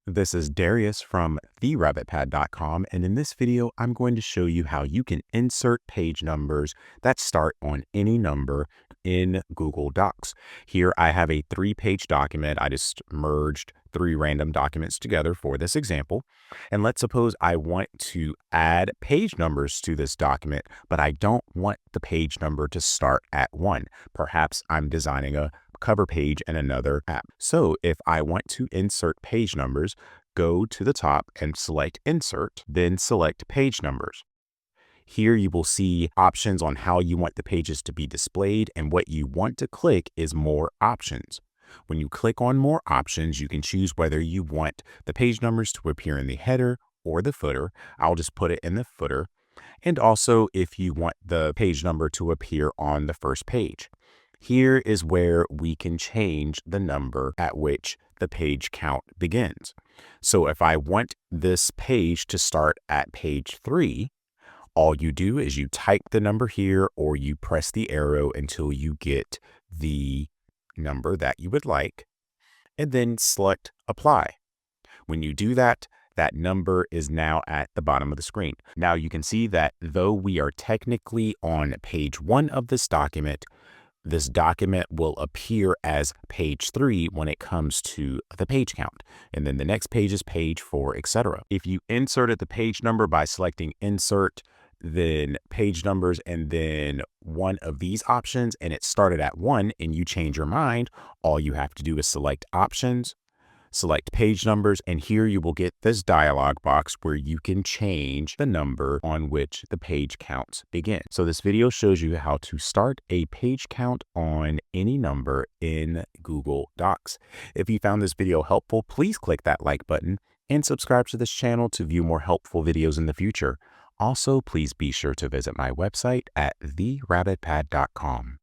This is Darius from therabbitpad.com, and in this video, I'm going to show you how you can insert page numbers that start on any number in Google Docs. Here I have a 3-page document. I just merged 3 random documents together for this example. And let's suppose I want to add page numbers to this document, but I don't want the page number to start at 1. Perhaps I'm designing a cover page in another app. So if I want to insert page numbers, go to the top and select Insert, then select Page Numbers. Here you will see options on how you want the pages to be displayed, and what you want to click is More Options. When you click on More Options, you can choose whether you want the page numbers to appear in the header or the footer. I'll just put it in the footer. And also if you want the page number to appear on the first page. Here is where we can change the number at which the page count begins. So if I want this page to start at page 3, all you do is you type the number here, or you press the arrow until you get the number that you would like, and then select Apply. When you do that, that number is now at the bottom of the screen. Now you can see that though we are technically on page 1 of this document will appear as page 3 when it comes to the page count. And then the next page is page 4, etc. If you inserted the page number by selecting Insert, then Page Numbers, and then one of these options, and it started at 1, and you change your mind, all you have to do is select Options, select Page Numbers, and here you will get this dialog box where you can change the number on which the page counts begin. So this video shows you how to start a page count on any number in Google Docs. If you found this video helpful, please click that like button and subscribe to this channel to view more helpful videos in the future. Also, please be sure to visit my website at therabbitpad.com.